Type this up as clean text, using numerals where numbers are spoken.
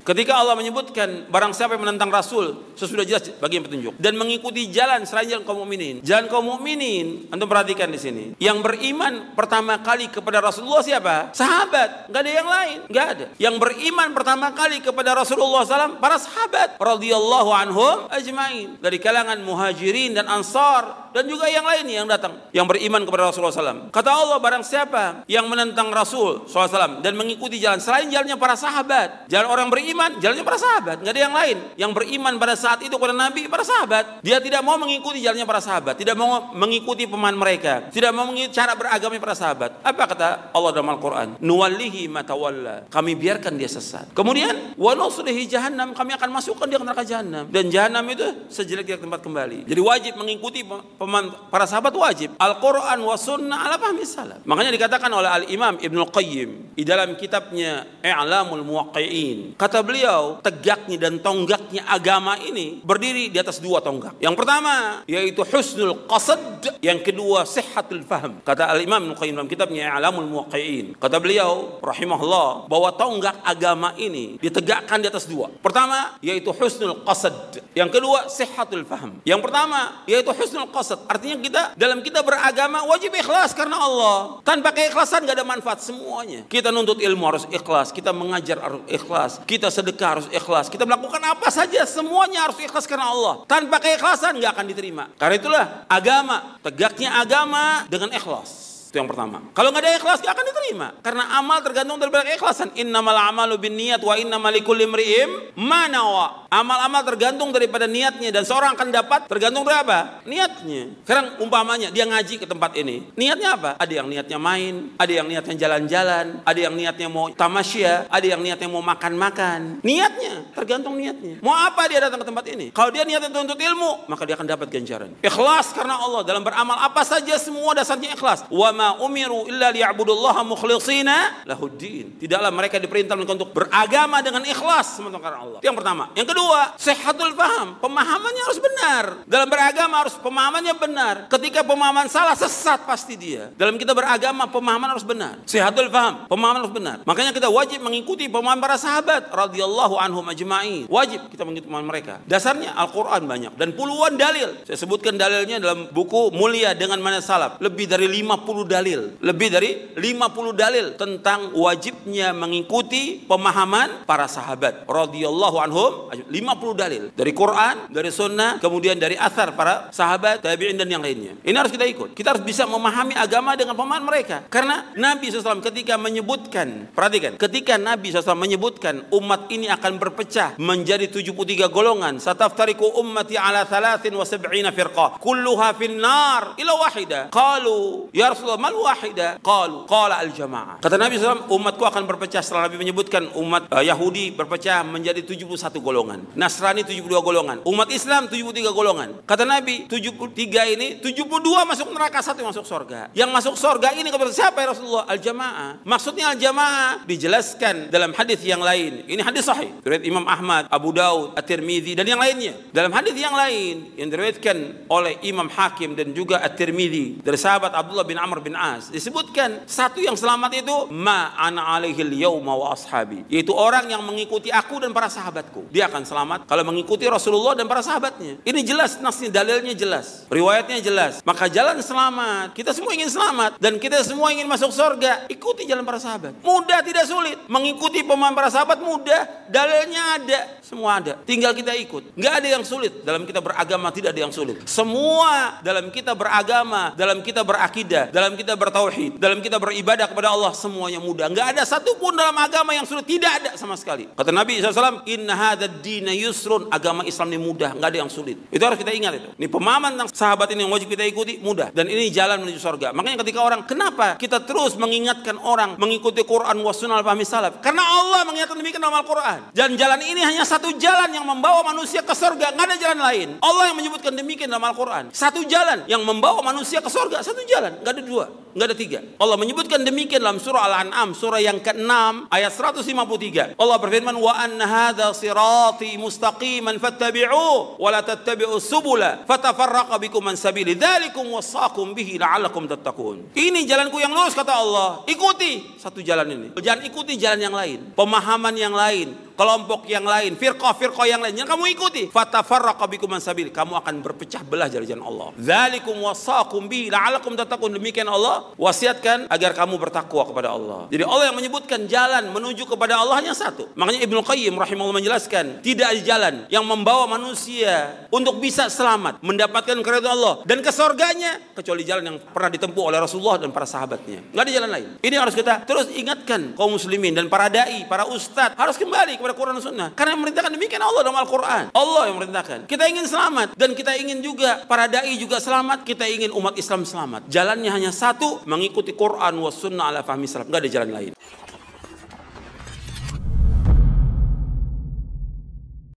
Ketika Allah menyebutkan barang siapa yang menentang Rasul, sesudah jelas bagian petunjuk dan mengikuti jalan selain jalan kaum mukminin. Jalan kaum mukminin, antum perhatikan di sini. Yang beriman pertama kali kepada Rasulullah siapa? Sahabat, nggak ada yang lain, nggak ada. Yang beriman pertama kali kepada Rasulullah SAW para sahabat radhiyallahu anhum ajmain, dari kalangan muhajirin dan ansar dan juga yang lainnya yang datang yang beriman kepada Rasulullah SAW. Kata Allah, barang siapa yang menentang Rasul SAW dan mengikuti jalan selain jalannya para sahabat, jalan orang beriman, jalannya para sahabat, nggak ada yang lain. Yang beriman pada saat itu kepada Nabi, para sahabat. Dia tidak mau mengikuti jalannya para sahabat, tidak mau mengikuti pemahaman mereka, tidak mau mengikuti cara beragamanya para sahabat. Apa kata Allah dalam Al-Quran? Nuwallihi ma tawalla, kami biarkan dia sesat. Kemudian wa nuslihi jahannam, kami akan masukkan dia ke neraka jahannam. Dan jahannam itu sejelek-jelek tempat kembali. Jadi wajib mengikuti pemahaman para sahabat, wajib. Al-Quran wa sunnah ala fahmi salaf. Makanya dikatakan oleh Al-Imam Ibnul Qayyim di dalam kitabnya I'lamul Muwaqqi'in, kata beliau, tegaknya dan tonggaknya agama ini berdiri di atas dua tonggak. Yang pertama yaitu husnul qasad, yang kedua sihhatul fahm. Kata Al-Imam Ibnu Qayyim dalam kitabnya I'lamul Muwaqqi'in, kata beliau rahimahullah, bahwa tonggak agama ini ditegakkan di atas dua. Pertama yaitu husnul qasad, yang kedua sihhatul fahm. Yang pertama yaitu husnul qasad, artinya kita beragama wajib ikhlas karena Allah. Tanpa keikhlasan gak ada manfaat semuanya. Kita nuntut ilmu harus ikhlas, kita mengajar harus ikhlas, kita sedekah harus ikhlas, kita melakukan apa saja semuanya harus ikhlas karena Allah. Tanpa keikhlasan gak akan diterima. Karena itulah agama, tegaknya agama dengan ikhlas. Itu yang pertama. Kalau nggak ada ikhlas nggak akan diterima. Karena amal tergantung dari keikhlasan. Innamal a'malu binniyat wa innamal likulli imri'in ma nawa. Amal-amal tergantung daripada niatnya, dan seorang akan dapat tergantung dari apa? Niatnya. Sekarang umpamanya dia ngaji ke tempat ini, niatnya apa? Ada yang niatnya main, ada yang niatnya jalan-jalan, ada yang niatnya mau tamasya, ada yang niatnya mau makan-makan. Niatnya tergantung niatnya. Mau apa dia datang ke tempat ini? Kalau dia niatnya untuk ilmu, maka dia akan dapat ganjaran. Ikhlas karena Allah dalam beramal apa saja, semua dasarnya ikhlas. Wa ma umiru illa liya'budullaha mukhlishina lahuddin. Tidaklah mereka diperintah untuk beragama dengan ikhlas semata karena Allah. Itu yang pertama. Yang kedua, sihhatul faham, pemahamannya harus benar. Dalam beragama harus pemahamannya benar. Ketika pemahaman salah, sesat pasti dia. Dalam kita beragama pemahaman harus benar. Sihhatul faham, pemahaman harus benar. Makanya kita wajib mengikuti pemahaman para sahabat radhiyallahu anhum ajma'in. Wajib kita mengikuti pemahaman mereka. Dasarnya Al-Qur'an banyak dan puluhan dalil. Saya sebutkan dalilnya dalam buku Mulia dengan Manhaj Salaf. Lebih dari 50 dalil. Lebih dari 50 dalil tentang wajibnya mengikuti pemahaman para sahabat radhiyallahu anhum. 50 dalil dari Quran, dari Sunnah, kemudian dari athar para sahabat, tabi'in dan yang lainnya. Ini harus kita ikut. Kita harus bisa memahami agama dengan pemahaman mereka. Karena Nabi SAW ketika menyebutkan, perhatikan, ketika Nabi SAW menyebutkan umat ini akan berpecah menjadi 73 golongan, sataftariku ummati ala 73 firqah, kulluha finnar ila wahida. Qalu ya Rasulullah mal wahida? Qalu qala al jamaah. Kata Nabi SAW, umatku akan berpecah setelah Nabi menyebutkan umat Yahudi berpecah menjadi 71 golongan, Nasrani 72 golongan, umat Islam 73 golongan. Kata Nabi, 73 ini 72 masuk neraka, 1 masuk surga. Yang masuk surga ini kepada siapa ya Rasulullah? Al-jamaah. Maksudnya al-jamaah dijelaskan dalam hadis yang lain. Ini hadis sahih riwayat Imam Ahmad, Abu Daud, At-Tirmidzi dan yang lainnya. Dalam hadis yang lain yang diriwayatkan oleh Imam Hakim dan juga At-Tirmidzi dari sahabat Abdullah bin Amr bin As, disebutkan satu yang selamat itu ma ana alaihil yauma wa ashabi, yaitu orang yang mengikuti aku dan para sahabatku. Dia akan selamat kalau mengikuti Rasulullah dan para sahabatnya. Ini jelas nasnya, dalilnya jelas, riwayatnya jelas. Maka jalan selamat, kita semua ingin selamat dan kita semua ingin masuk surga. Ikuti jalan para sahabat. Mudah tidak sulit. Mengikuti pemahaman para sahabat mudah, dalilnya ada, semua ada. Tinggal kita ikut. Nggak ada yang sulit dalam kita beragama, tidak ada yang sulit. Semua dalam kita beragama, dalam kita berakidah, dalam kita bertauhid, dalam kita beribadah kepada Allah, semuanya mudah. Nggak ada satupun dalam agama yang sulit, tidak ada sama sekali. Kata Nabi SAW, inna hadzal dina yusrun, agama Islam ini mudah, nggak ada yang sulit. Itu harus kita ingat itu. Ini pemahaman tentang sahabat ini yang wajib kita ikuti, mudah. Dan ini jalan menuju surga. Makanya ketika orang, kenapa kita terus mengingatkan orang mengikuti Quran wa sunnah al-fahmi salaf? Karena Allah mengingatkan demikian dalam Al-Quran. Dan jalan ini hanya satu jalan yang membawa manusia ke surga, nggak ada jalan lain. Allah yang menyebutkan demikian dalam Al-Quran. Satu jalan yang membawa manusia ke surga, satu jalan, nggak ada dua, nggak ada tiga. Allah menyebutkan demikian dalam surah Al-An'am, surah yang ke-6 ayat 153. Allah berfirman, wa anna hadza sirati mustaqiman fattabi'u wa la tattabi'us subula fatafarraqa bikum an sabili dzalikum wasaqum bihi la'allakum tattaqun. Ini jalanku yang lurus kata Allah. Ikuti satu jalan ini. Jangan ikuti jalan yang lain, pemahaman yang lain, kelompok yang lain, firqah yang lain, jangan kamu ikuti. Fatafarraqa bikum an sabil, kamu akan berpecah belah dari jalan Allah. Dzalikum wasaqum bi la'alakum tattaqun, demikian Allah wasiatkan agar kamu bertakwa kepada Allah. Jadi Allah yang menyebutkan jalan menuju kepada Allah hanya satu. Makanya Ibnu Qayyim rahimahullah menjelaskan, tidak ada jalan yang membawa manusia untuk bisa selamat, mendapatkan keridhaan Allah dan ke surganya kecuali jalan yang pernah ditempuh oleh Rasulullah dan para sahabatnya. Enggak ada jalan lain. Ini harus kita terus ingatkan kaum muslimin dan para dai, para ustadz harus kembali kepada Quran dan Sunnah. Karena yang memerintahkan demikian Allah dalam Al-Quran. Allah yang memerintahkan. Kita ingin selamat dan kita ingin juga para dai juga selamat. Kita ingin umat Islam selamat. Jalannya hanya satu, mengikuti Quran wa Sunnah ala fahmi salaf. Enggak ada jalan lain.